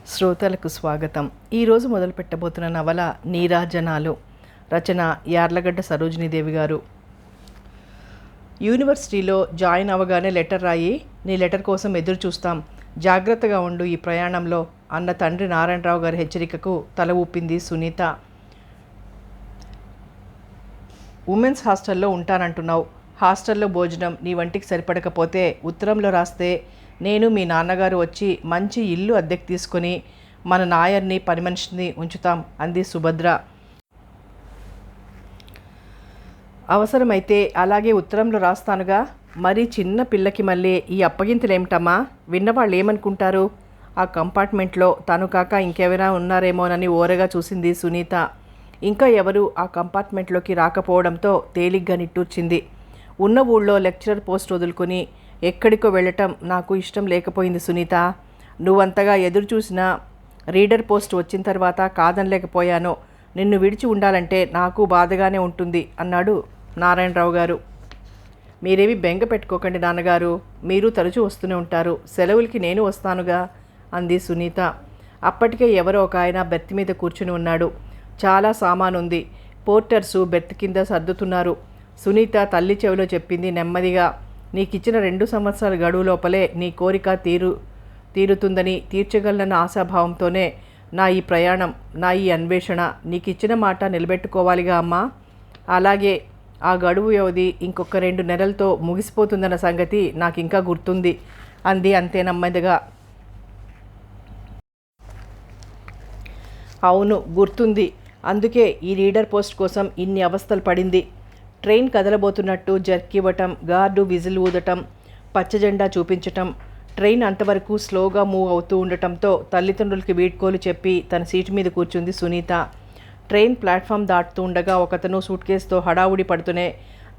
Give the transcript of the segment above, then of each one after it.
శ్రోతలకు స్వాగతం. ఈరోజు మొదలు పెట్టబోతున్న నవల నీరాజనాలు. రచన యార్లగడ్డ సరోజినీదేవి గారు. యూనివర్సిటీలో జాయిన్ అవ్వగానే లెటర్ రాయి, నీ లెటర్ కోసం ఎదురు చూస్తాం, జాగ్రత్తగా ఉండు ఈ ప్రయాణంలో అన్న తండ్రి నారాయణరావు గారి హెచ్చరికకు తల ఊపింది సునీత. ఉమెన్స్ హాస్టల్లో ఉంటానంటున్నావు. హాస్టల్లో భోజనం నీ వంటికి సరిపడకపోతే ఉత్తరంలో రాస్తే నేను మీ నాన్నగారు వచ్చి మంచి ఇల్లు అద్దెకు తీసుకొని మన నాయర్ని పని మనిషిని ఉంచుతాం అంది సుభద్ర. అవసరమైతే అలాగే ఉత్తరంలో రాస్తానుగా. మరి చిన్న పిల్లకి మళ్ళీ ఈ అప్పగింతలేమిటమ్మా? విన్నవాళ్ళు ఏమనుకుంటారు? ఆ కంపార్ట్మెంట్లో తను కాక ఇంకెవరైనా ఉన్నారేమోనని ఓరగా చూసింది సునీత. ఇంకా ఎవరు ఆ కంపార్ట్మెంట్లోకి రాకపోవడంతో తేలిగ్గా నిట్టూర్చింది. ఉన్న ఊళ్ళో లెక్చరర్ పోస్ట్ వదులుకొని ఎక్కడికో వెళ్ళటం నాకు ఇష్టం లేకపోయింది సునీత. నువ్వంతగా ఎదురు చూసినా రీడర్ పోస్ట్ వచ్చిన తర్వాత కాదనలేకపోయాను. నిన్ను విడిచి ఉండాలంటే నాకు బాధగానే ఉంటుంది అన్నాడు నారాయణరావు గారు. మీరేమి బెంగ పెట్టుకోకండి నాన్నగారు, మీరు తరచూ వస్తూనే ఉంటారు, సెలవులకి నేను వస్తానుగా అంది సునీత. అప్పటికే ఎవరో ఒక ఆయన బెర్త్ మీద కూర్చుని ఉన్నాడు. చాలా సామానుంది. పోర్టర్సు బెర్త్ కింద సర్దుతున్నారు. సునీత తల్లి చెవిలో చెప్పింది నెమ్మదిగా. నీకిచ్చిన 2 సంవత్సరాల గడువు లోపలే నీ కోరిక తీరుతుందని, తీర్చగలనన్న ఆశాభావంతోనే నా ఈ ప్రయాణం, నా ఈ అన్వేషణ. నీకిచ్చిన మాట నిలబెట్టుకోవాలిగా అమ్మా. అలాగే ఆ గడువు వ్యవధి ఇంకొక 2 నెలలతో ముగిసిపోతుందన్న సంగతి నాకు ఇంకా గుర్తుంది అంది అంతే నెమ్మదిగా. అవును గుర్తుంది. అందుకే ఈ రీడర్ పోస్ట్ కోసం ఇన్ని అవస్థలు పడింది. ట్రైన్ కదలబోతున్నట్టు జర్కివ్వటం, గార్డు విజిల్ ఊదటం, పచ్చజెండా చూపించటం. ట్రైన్ అంతవరకు స్లోగా మూవ్ అవుతూ ఉండటంతో తల్లిదండ్రులకి వీడ్కోలు చెప్పి తన సీటు మీద కూర్చుంది సునీత. ట్రైన్ ప్లాట్ఫామ్ దాటుతూ ఉండగా ఒకతను సూట్ కేసుతో హడావుడి పడుతూనే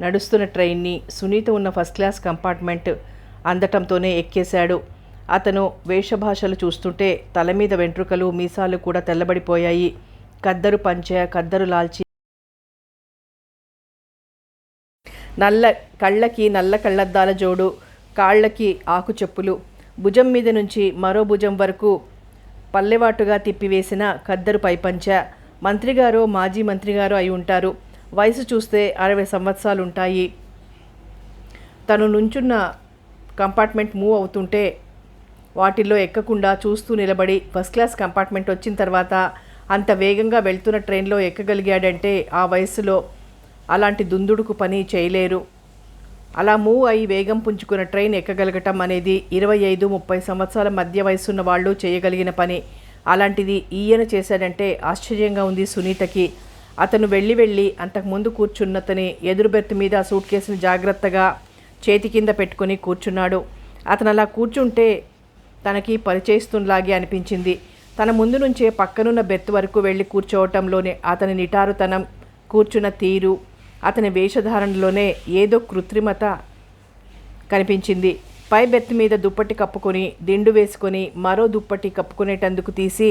నడుస్తున్న ట్రైన్ని సునీత ఉన్న ఫస్ట్ క్లాస్ కంపార్ట్మెంట్ అందటంతోనే ఎక్కేశాడు. అతను వేషభాషలు చూస్తుంటే తల మీద వెంట్రుకలు, మీసాలు కూడా తెల్లబడిపోయాయి. కద్దరు పంచె, కద్దరు లాల్చి, కళ్ళకి నల్ల కళ్ళద్దాల జోడు, కాళ్ళకి ఆకు చెప్పులు, భుజం మీద నుంచి మరో భుజం వరకు పల్లెవాటుగా తిప్పివేసిన కద్దరు పైపంచ. మంత్రిగారో మాజీ మంత్రిగారో అయి ఉంటారు. వయసు చూస్తే 60 సంవత్సరాలు ఉంటాయి. తను నుంచున్న కంపార్ట్మెంట్ మూవ్ అవుతుంటే వాటిల్లో ఎక్కకుండా చూస్తూ నిలబడి ఫస్ట్ క్లాస్ కంపార్ట్మెంట్ వచ్చిన తర్వాత అంత వేగంగా వెళ్తున్న ట్రైన్లో ఎక్కగలిగాడంటే ఆ వయసులో అలాంటి దుందుడుకు పని చేయలేరు. అలా మూవ్ అయి వేగం పుంజుకున్న ట్రైన్ ఎక్కగలగటం అనేది 25-30 సంవత్సరాల మధ్య వయసున్న వాళ్ళు చేయగలిగిన పని. అలాంటిది ఈయన చేశాడంటే ఆశ్చర్యంగా ఉంది సునీతకి. అతను వెళ్ళి అంతకుముందు కూర్చున్నతని ఎదురు బెర్త్ మీద సూట్ కేసుని జాగ్రత్తగా చేతి కింద పెట్టుకుని కూర్చున్నాడు. అతను అలా కూర్చుంటే తనకి పరిచయిస్తున్నలాగే అనిపించింది. తన ముందు నుంచే పక్కనున్న బెర్త్ వరకు వెళ్ళి కూర్చోవటంలోనే అతని నిటారుతనం, కూర్చున్న తీరు, అతని వేషధారణలోనే ఏదో కృత్రిమత కనిపించింది. పై బెర్త్ మీద దుప్పటి కప్పుకొని, దిండు వేసుకొని మరో దుప్పటి కప్పుకునేటందుకు తీసి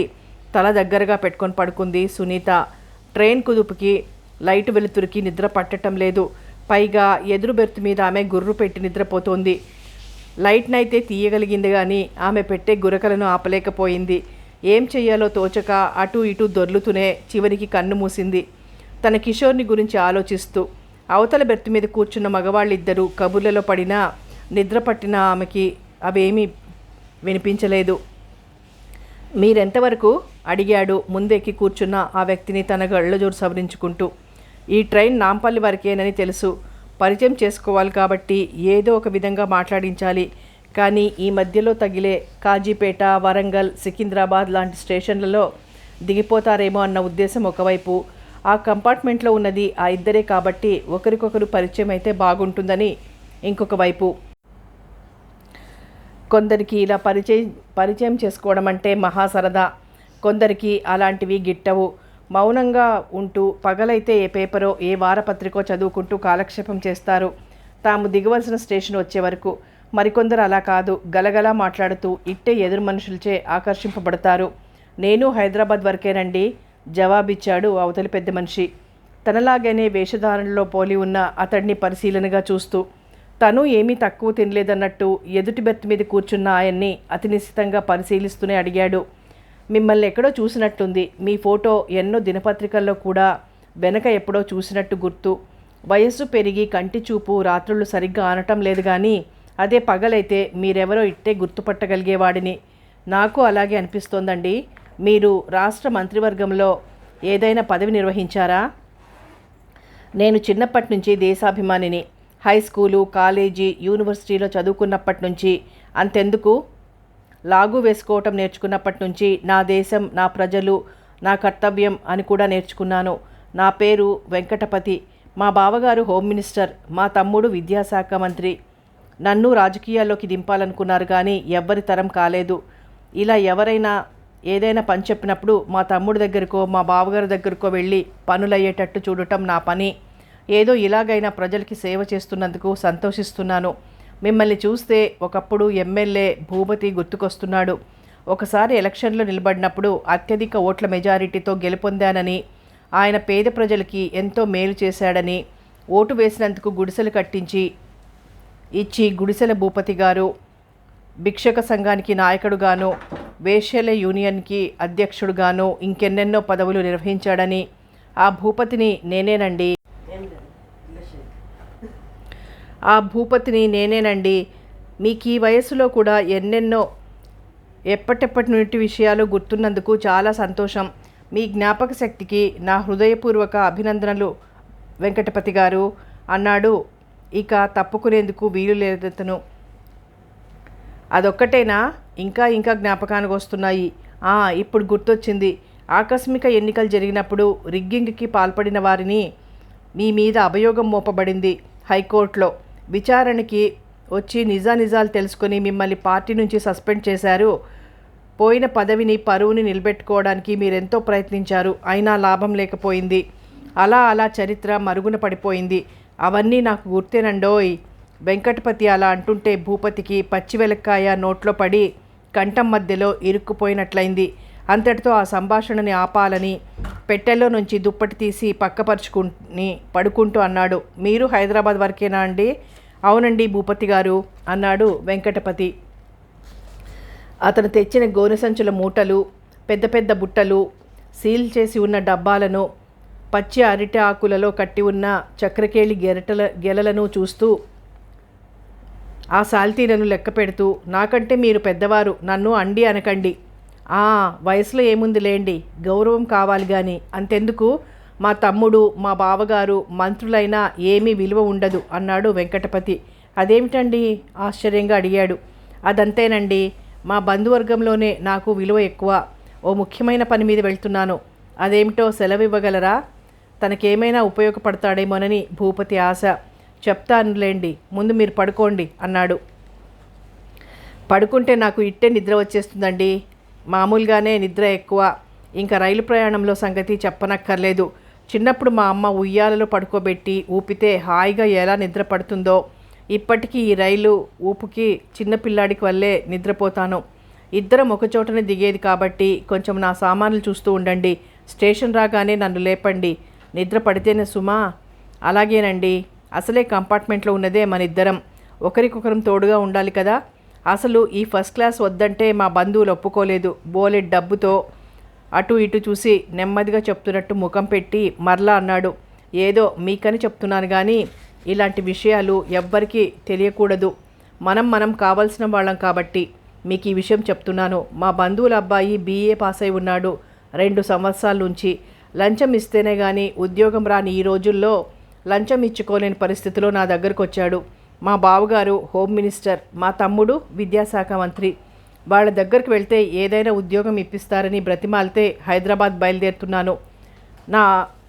తల దగ్గరగా పెట్టుకొని పడుకుంది సునీత. ట్రైన్ కుదుపుకి, లైటు వెలుతురికి నిద్ర పట్టడం లేదు. పైగా ఎదురు బెర్త్ మీద ఆమె గుర్రు పెట్టి నిద్రపోతోంది. లైట్నైతే తీయగలిగింది కానీ ఆమె పెట్టే గురకలను ఆపలేకపోయింది. ఏం చెయ్యాలో తోచక అటూ ఇటూ దొర్లుతూనే చివరికి కన్ను మూసింది. తన కిషోర్ని గురించి ఆలోచిస్తూ. అవతల బెర్త్ మీద కూర్చున్న మగవాళ్ళిద్దరూ కబుర్లలో పడినా నిద్ర పట్టిన ఆమెకి అవేమీ వినిపించలేదు. మీరెంతవరకు అడిగాడు ముందెక్కి కూర్చున్న ఆ వ్యక్తిని తన గళ్ళజోరు సవరించుకుంటూ. ఈ ట్రైన్ నాంపల్లి వరకేనని తెలుసు, పరిచయం చేసుకోవాలి కాబట్టి ఏదో ఒక విధంగా మాట్లాడించాలి. కానీ ఈ మధ్యలో తగిలే కాజీపేట, వరంగల్, సికింద్రాబాద్ లాంటి స్టేషన్లలో దిగిపోతారేమో అన్న ఉద్దేశం ఒకవైపు, ఆ కంపార్ట్మెంట్లో ఉన్నది ఆ ఇద్దరే కాబట్టి ఒకరికొకరు పరిచయం అయితే బాగుంటుందని ఇంకొక వైపు. కొందరికి ఇలా పరిచయం చేసుకోవడం అంటే మహా సరదా, కొందరికి అలాంటివి గిట్టవు. మౌనంగా ఉంటూ పగలైతే ఏ పేపరో ఏ వారపత్రికో చదువుకుంటూ కాలక్షేపం చేస్తారు తాము దిగవలసిన స్టేషన్ వచ్చే వరకు. మరికొందరు అలా కాదు, గలగలా మాట్లాడుతూ ఇట్టే ఎదురు మనుషులచే ఆకర్షింపబడతారు. నేను హైదరాబాద్ వరకేనండి జవాబిచ్చాడు అవతలి పెద్ద మనిషి, తనలాగానే వేషధారణలో పోలి ఉన్న అతడిని పరిశీలనగా చూస్తూ. తను ఏమీ తక్కువ తినలేదన్నట్టు ఎదుటి బెర్త్ మీద కూర్చున్న ఆయన్ని అతి నిశితంగా పరిశీలిస్తూనే అడిగాడు, మిమ్మల్ని ఎక్కడో చూసినట్టుంది. మీ ఫోటో ఎన్నో దినపత్రికల్లో కూడా వెనక ఎప్పుడో చూసినట్టు గుర్తు. వయస్సు పెరిగి కంటి చూపు రాత్రుళ్ళు సరిగ్గా ఆనటం లేదు, కానీ అదే పగలైతే మీరెవరో ఇట్టే గుర్తుపట్టగలిగేవాడిని. నాకు అలాగే అనిపిస్తోందండి. మీరు రాష్ట్ర మంత్రివర్గంలో ఏదైనా పదవి నిర్వహించారా? నేను చిన్నప్పటి నుంచి దేశాభిమానిని. హై స్కూలు, కాలేజీ, యూనివర్సిటీలో చదువుకున్నప్పటి నుంచి, అంతెందుకు లాగు వేసుకోవటం నేర్చుకున్నప్పటి నుంచి నా దేశం, నా ప్రజలు, నా కర్తవ్యం అని కూడా నేర్చుకున్నాను. నా పేరు వెంకటపతి. మా బావగారు హోమ్ మినిస్టర్, మా తమ్ముడు విద్యాశాఖ మంత్రి. నన్ను రాజకీయాల్లోకి దింపాలనుకున్నారు, కానీ ఎవ్వరి తరం కాలేదు. ఇలా ఎవరైనా ఏదైనా పని చెప్పినప్పుడు మా తమ్ముడి దగ్గరకో మా బావగారి దగ్గరకో వెళ్ళి పనులయ్యేటట్టు చూడటం నా పని. ఏదో ఇలాగైనా ప్రజలకి సేవ చేస్తున్నందుకు సంతోషిస్తున్నాను. మిమ్మల్ని చూస్తే ఒకప్పుడు ఎమ్మెల్యే భూపతి గుర్తుకొస్తున్నాడు. ఒకసారి ఎలక్షన్లో నిలబడినప్పుడు అత్యధిక ఓట్ల మెజారిటీతో గెలుపొందానని, ఆయన పేద ప్రజలకి ఎంతో మేలు చేశాడని, ఓటు వేసినందుకు గుడిసెలు కట్టించి ఇచ్చి గుడిసెల భూపతి గారు భిక్షక సంఘానికి నాయకుడుగాను, వేశ్యల యూనియన్కి అధ్యక్షుడుగాను ఇంకెన్నెన్నో పదవులు నిర్వహించాడని ఆ భూపతిని నేనేనండి. మీకు ఈ వయసులో కూడా ఎన్నెన్నో ఎప్పటి నుండి విషయాలు గుర్తున్నందుకు చాలా సంతోషం. మీ జ్ఞాపక శక్తికి నా హృదయపూర్వక అభినందనలు వెంకటపతి గారు అన్నాడు. ఇక తప్పుకునేందుకు వీలు లేదతను. అదొక్కటేనా? ఇంకా జ్ఞాపకానికి వస్తున్నాయి. ఇప్పుడు గుర్తొచ్చింది. ఆకస్మిక ఎన్నికలు జరిగినప్పుడు రిగ్గింగ్కి పాల్పడిన వారిని మీ మీద అభియోగం మోపబడింది హైకోర్టులో. విచారణకి వచ్చి నిజాలు తెలుసుకొని మిమ్మల్ని పార్టీ నుంచి సస్పెండ్ చేశారు. పోయిన పదవిని, పరువుని నిలబెట్టుకోవడానికి మీరెంతో ప్రయత్నించారు, అయినా లాభం లేకపోయింది. అలా చరిత్ర మరుగున పడిపోయింది. అవన్నీ నాకు గుర్తేనండోయ్. వెంకటపతి అలా అంటుంటే భూపతికి పచ్చి వెలక్కాయ నోట్లో పడి కంఠం మధ్యలో ఇరుక్కుపోయినట్లయింది. అంతటితో ఆ సంభాషణని ఆపాలని పెట్టెల్లో నుంచి దుప్పటి తీసి పక్కపరుచుకుని పడుకుంటూ అన్నాడు, మీరు హైదరాబాద్ వరకేనా అండి? అవునండి భూపతి గారు అన్నాడు వెంకటపతి. అతను తెచ్చిన గోనె సంచుల మూటలు, పెద్ద పెద్ద బుట్టలు, సీల్ చేసి ఉన్న డబ్బాలను, పచ్చి అరిటె ఆకులలో కట్టి ఉన్న చక్రకేళి గెలలను చూస్తూ ఆ సాల్తీలను లెక్క పెడుతూ, నాకంటే మీరు పెద్దవారు, నన్ను అండి అనకండి. వయసులో ఏముంది లేండి, గౌరవం కావాలి కానీ. అంతెందుకు, మా తమ్ముడు, మా బావగారు మంత్రులైనా ఏమీ విలువ ఉండదు అన్నాడు వెంకటపతి. అదేమిటండి ఆశ్చర్యంగా అడిగాడు. అదంతేనండి, మా బంధువర్గంలోనే నాకు విలువ ఎక్కువ. ఓ ముఖ్యమైన పని మీద వెళ్తున్నాను. అదేమిటో సెలవు ఇవ్వగలరా? తనకేమైనా ఉపయోగపడతాడేమోనని భూపతి ఆశ. చెప్తానులేండి, ముందు మీరు పడుకోండి అన్నాడు. పడుకుంటే నాకు ఇట్టే నిద్ర వచ్చేస్తుందండి. మామూలుగానే నిద్ర ఎక్కువ. ఇంకా రైలు ప్రయాణంలో సంగతి చెప్పనక్కర్లేదు. చిన్నప్పుడు మా అమ్మ ఉయ్యాలలో పడుకోబెట్టి ఊపితే హాయిగా ఎలా నిద్ర పడుతుందో, ఇప్పటికీ ఈ రైలు ఊపుకి చిన్నపిల్లాడికి వల్లే నిద్రపోతాను. ఇద్దరం ఒకచోటనే దిగేది కాబట్టి కొంచెం నా సామాన్లు చూస్తూ ఉండండి. స్టేషన్ రాగానే నన్ను లేపండి. నిద్ర పడితేనే సుమా. అలాగేనండి. అసలే కంపార్ట్మెంట్లో ఉన్నదే మన ఇద్దరం. ఒకరికొకరం తోడుగా ఉండాలి కదా. అసలు ఈ ఫస్ట్ క్లాస్ వద్దంటే మా బంధువులు ఒప్పుకోలేదు. బోలెడ్ డబ్బుతో అటు ఇటు చూసి నెమ్మదిగా చెప్తున్నట్టు ముఖం పెట్టి మరలా అన్నాడు, ఏదో మీకని చెప్తున్నాను కానీ ఇలాంటి విషయాలు ఎవ్వరికీ తెలియకూడదు. మనం కావాల్సిన వాళ్ళం కాబట్టి మీకు ఈ విషయం చెప్తున్నాను. మా బంధువుల అబ్బాయి BA పాస్ అయి ఉన్నాడు 2 సంవత్సరాల నుంచి. లంచం ఇస్తేనే కానీ ఉద్యోగం రాని ఈ రోజుల్లో లంచం ఇచ్చుకోలేని పరిస్థితిలో నా దగ్గరకు వచ్చాడు. మా బావగారు హోమ్ మినిస్టర్, మా తమ్ముడు విద్యాశాఖ మంత్రి. వాళ్ళ దగ్గరికి వెళ్తే ఏదైనా ఉద్యోగం ఇప్పిస్తారని బ్రతిమాలితే హైదరాబాద్ బయలుదేరుతున్నాను.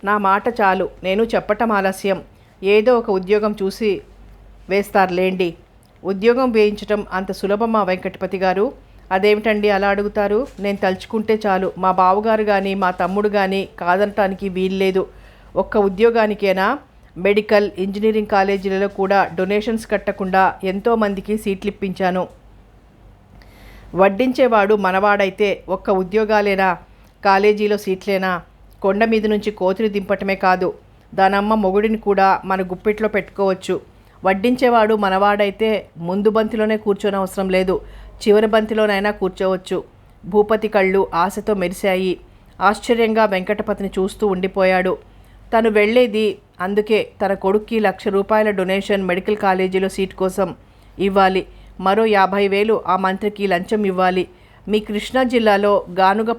నా మాట చాలు, నేను చెప్పటం ఆలస్యం. ఏదో ఒక ఉద్యోగం చూసి వేస్తారులేండి. ఉద్యోగం వేయించటం అంత సులభమా వెంకటపతి గారు? అదేమిటండి అలా అడుగుతారు? నేను తలుచుకుంటే చాలు మా బావగారు కానీ మా తమ్ముడు కానీ కాదనటానికి వీల్లేదు. ఒక్క ఉద్యోగానికేనా? మెడికల్, ఇంజనీరింగ్ కాలేజీలలో కూడా డొనేషన్స్ కట్టకుండా ఎంతోమందికి సీట్లు ఇప్పించాను. వడ్డించేవాడు మనవాడైతే ఒక్క ఉద్యోగాలేనా? కాలేజీలో సీట్లేనా? కొండ మీద నుంచి కోతిని దింపటమే కాదు, దానమ్మ మొగుడిని కూడా మన గుప్పిట్లో పెట్టుకోవచ్చు. వడ్డించేవాడు మనవాడైతే ముందు బంతిలోనే కూర్చొని అవసరం లేదు, చివరి బంతిలోనైనా కూర్చోవచ్చు. భూపతి కళ్ళు ఆశతో మెరిశాయి. ఆశ్చర్యంగా వెంకటపతిని చూస్తూ ఉండిపోయాడు. తను వెళ్ళేది అందుకే. తన కొడుక్కి ₹1,00,000 డొనేషన్ మెడికల్ కాలేజీలో సీట్ కోసం ఇవ్వాలి. మరో 50,000 ఆ మంత్రికి లంచం ఇవ్వాలి. మీ కృష్ణా జిల్లాలో గానుగ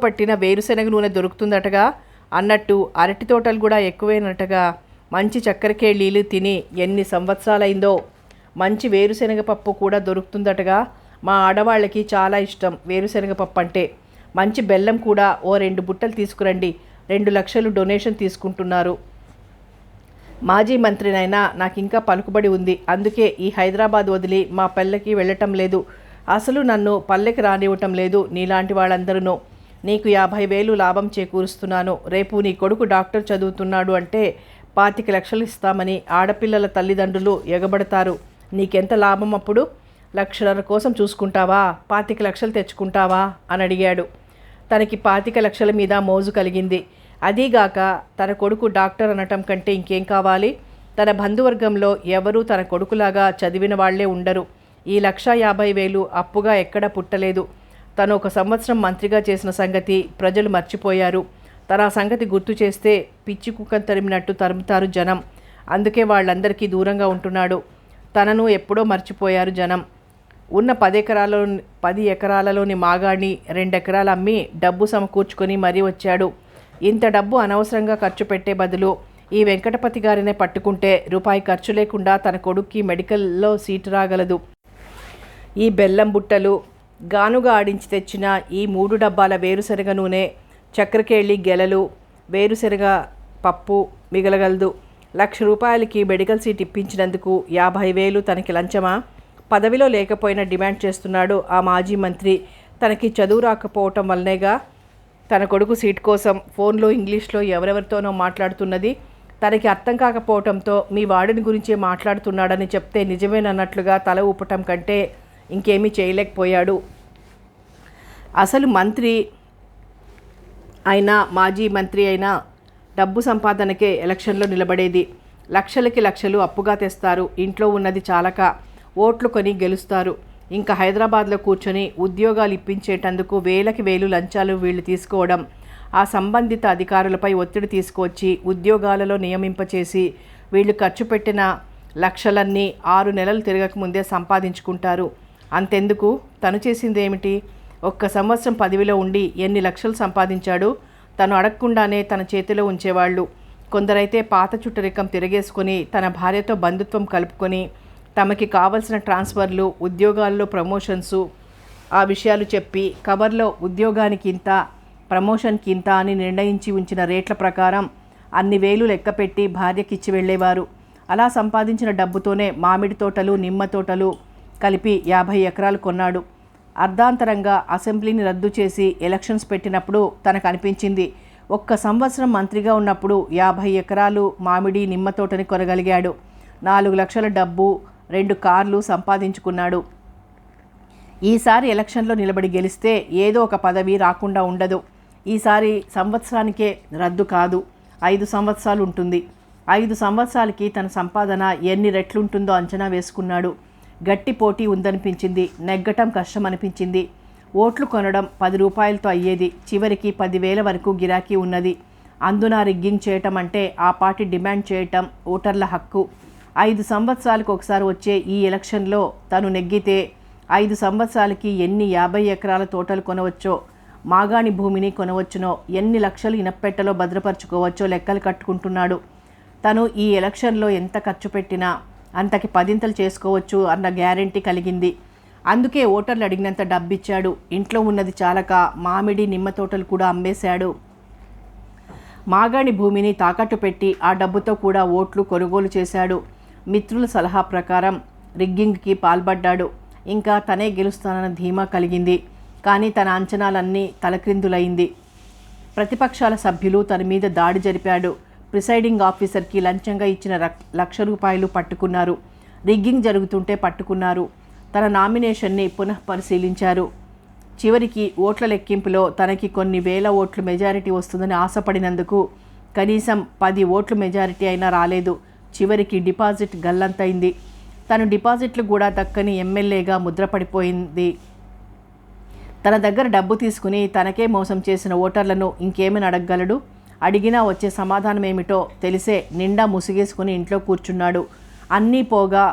పట్టిన వేరుశెనగ నూనె దొరుకుతుందటగా. అన్నట్టు అరటి తోటలు కూడా ఎక్కువేనటగా. మంచి చక్కెరకేళీలు తిని ఎన్ని సంవత్సరాలైందో. మంచి వేరుశెనగ పప్పు కూడా దొరుకుతుందటగా. మా ఆడవాళ్ళకి చాలా ఇష్టం వేరుశెనగ పప్పు అంటే. మంచి బెల్లం కూడా ఓ 2 బుట్టలు తీసుకురండి. 2 లక్షలు డొనేషన్ తీసుకుంటున్నారు. మాజీ మంత్రినైనా నాకింకా పలుకుబడి ఉంది. అందుకే ఈ హైదరాబాద్ వదిలి మా పల్లెకి వెళ్ళటం లేదు. అసలు నన్ను పల్లెకి రానివ్వటం లేదు నీలాంటి వాళ్ళందరూ. నీకు 50,000 లాభం చేకూరుస్తున్నాను. రేపు నీ కొడుకు డాక్టర్ చదువుతున్నాడు అంటే 25 లక్షలు ఇస్తామని ఆడపిల్లల తల్లిదండ్రులు ఎగబడతారు. నీకెంత లాభం అప్పుడు? 1,00,000 కోసం చూసుకుంటావా? 25 లక్షలు తెచ్చుకుంటావా అని అడిగాడు. తనకి 25 లక్షల మీద మోజు కలిగింది. అదీగాక తన కొడుకు డాక్టర్ అనటం కంటే ఇంకేం కావాలి? తన బంధువర్గంలో ఎవరూ తన కొడుకులాగా చదివిన వాళ్లే ఉండరు. ఈ 1,50,000 అప్పుగా ఎక్కడ పుట్టలేదు. తను 1 సంవత్సరం మంత్రిగా చేసిన సంగతి ప్రజలు మర్చిపోయారు. తన సంగతి గుర్తు చేస్తే పిచ్చి కుక్కను తరిమినట్టు తరుముతారు జనం. అందుకే వాళ్ళందరికీ దూరంగా ఉంటున్నాడు. తనను ఎప్పుడో మర్చిపోయారు జనం. ఉన్న 10 ఎకరాలలోని మాగాణి 2 ఎకరాలు అమ్మి డబ్బు సమకూర్చుకొని మరీ వచ్చాడు. ఇంత డబ్బు అనవసరంగా ఖర్చు పెట్టే బదులు ఈ వెంకటపతి గారినే పట్టుకుంటే రూపాయి ఖర్చు లేకుండా తన కొడుక్కి మెడికల్లో సీటు రాగలదు. ఈ బెల్లం బుట్టలు, గానుగా ఆడించి తెచ్చిన ఈ 3 డబ్బాల వేరుశెనగ నూనె, చక్కెరకేళి గెలలు, వేరుశెనగ పప్పు మిగలగలదు. ₹1,00,000కి మెడికల్ సీట్ ఇప్పించినందుకు 50,000 తనకి లంచమా? పదవిలో లేకపోయినా డిమాండ్ చేస్తున్నాడు ఆ మాజీ మంత్రి. తనకి చదువు రాకపోవటం వల్లనేగా తన కొడుకు సీట్ కోసం ఫోన్లో ఇంగ్లీష్లో ఎవరెవరితోనో మాట్లాడుతున్నది. తనకి అర్థం కాకపోవటంతో మీ వాడిని గురించే మాట్లాడుతున్నాడని చెప్తే నిజమేనన్నట్లుగా తల ఊపటం కంటే ఇంకేమీ చేయలేకపోయాడు. అసలు మంత్రి అయినా మాజీ మంత్రి అయినా డబ్బు సంపాదనకే ఎలక్షన్లో నిలబడేది. లక్షలకి లక్షలు అప్పుగా తెస్తారు. ఇంట్లో ఉన్నది చాలక ఓట్లు కొని గెలుస్తారు. ఇంకా హైదరాబాద్లో కూర్చొని ఉద్యోగాలు ఇప్పించేటందుకు వేలకి వేలు లంచాలు వీళ్ళు తీసుకోవడం, ఆ సంబంధిత అధికారులపై ఒత్తిడి తీసుకువచ్చి ఉద్యోగాలలో నియమింపచేసి వీళ్ళు ఖర్చు పెట్టిన లక్షలన్నీ 6 నెలలు తిరగకముందే సంపాదించుకుంటారు. అంతెందుకు, తను చేసిందేమిటి? 1 సంవత్సరం పదవిలో ఉండి ఎన్ని లక్షలు సంపాదించాడు? తను అడగకుండానే తన చేతిలో ఉంచేవాళ్ళు. కొందరైతే పాత చుట్టరికం తిరగేసుకొని తన భార్యతో బంధుత్వం కలుపుకొని తమకి కావలసిన ట్రాన్స్ఫర్లు, ఉద్యోగాల్లో ప్రమోషన్సు ఆ విషయాలు చెప్పి కవర్లో ఉద్యోగానికి ఇంత, ప్రమోషన్కి ఇంత అని నిర్ణయించి ఉంచిన రేట్ల ప్రకారం అన్ని వేలు లెక్కపెట్టి భార్యకిచ్చి వెళ్ళేవారు. అలా సంపాదించిన డబ్బుతోనే మామిడి తోటలు, నిమ్మ తోటలు కలిపి 50 ఎకరాలు కొన్నాడు. అర్ధాంతరంగా అసెంబ్లీని రద్దు చేసి ఎలక్షన్స్ పెట్టినప్పుడు తనకు అనిపించింది 1 సంవత్సరం మంత్రిగా ఉన్నప్పుడు 50 ఎకరాలు మామిడి, నిమ్మ తోటని కొనగలిగాడు. 4 లక్షల డబ్బు, 2 కార్లు సంపాదించుకున్నాడు. ఈసారి ఎలక్షన్లో నిలబడి గెలిస్తే ఏదో ఒక పదవి రాకుండా ఉండదు. ఈసారి సంవత్సరానికే రద్దు కాదు, 5 సంవత్సరాలు ఉంటుంది. 5 సంవత్సరాలకి తన సంపాదన ఎన్ని రెట్లుంటుందో అంచనా వేసుకున్నాడు. గట్టి పోటీ ఉందనిపించింది. నెగ్గటం కష్టం అనిపించింది. ఓట్లు కొనడం 10 రూపాయలతో అయ్యేది. చివరికి 10,000 వరకు గిరాకీ ఉన్నది. అందున రిగ్గింగ్ చేయటం అంటే ఆ పార్టీ డిమాండ్ చేయటం ఓటర్ల హక్కు. 5 సంవత్సరాలకు ఒకసారి వచ్చే ఈ ఎలక్షన్లో తను నెగ్గితే 5 సంవత్సరాలకి ఎన్ని 50 ఎకరాల తోటలు కొనవచ్చో, మాగాణి భూమిని కొనవచ్చునో, ఎన్ని లక్షలు ఇనప్పెట్టలో భద్రపరుచుకోవచ్చో లెక్కలు కట్టుకుంటున్నాడు. తను ఈ ఎలక్షన్లో ఎంత ఖర్చు పెట్టినా అంతకి 10 చేసుకోవచ్చు అన్న గ్యారెంటీ కలిగింది. అందుకే ఓటర్లు అడిగినంత డబ్బిచ్చాడు. ఇంట్లో ఉన్నది చాలక మామిడి, నిమ్మ తోటలు కూడా అమ్మేశాడు. మాగాణి భూమిని తాకట్టు పెట్టి ఆ డబ్బుతో కూడా ఓట్లు కొనుగోలు చేశాడు. మిత్రుల సలహా ప్రకారం రిగ్గింగ్కి పాల్పడ్డాడు. ఇంకా తనే గెలుస్తానన్న ధీమా కలిగింది. కానీ తన అంచనాలన్నీ తలక్రిందులైంది. ప్రతిపక్షాల సభ్యులు తన మీద దాడి జరిపాడు. ప్రిసైడింగ్ ఆఫీసర్కి లంచంగా ఇచ్చిన ₹1,00,000 పట్టుకున్నారు. రిగ్గింగ్ జరుగుతుంటే పట్టుకున్నారు. తన నామినేషన్ని పునఃపరిశీలించారు. చివరికి ఓట్ల లెక్కింపులో తనకి కొన్ని వేల ఓట్లు మెజారిటీ వస్తుందని ఆశపడినందుకు కనీసం 10 ఓట్లు మెజారిటీ అయినా రాలేదు. చివరికి డిపాజిట్ గల్లంతైంది. తను డిపాజిట్లు కూడా దక్కని ఎమ్మెల్యేగా ముద్రపడిపోయింది. తన దగ్గర డబ్బు తీసుకుని తనకే మోసం చేసిన ఓటర్లను ఇంకేమని అడగగలడు? అడిగినా వచ్చే సమాధానం ఏమిటో తెలిసే నిండా ముసిగేసుకుని ఇంట్లో కూర్చున్నాడు. అన్నీ పోగా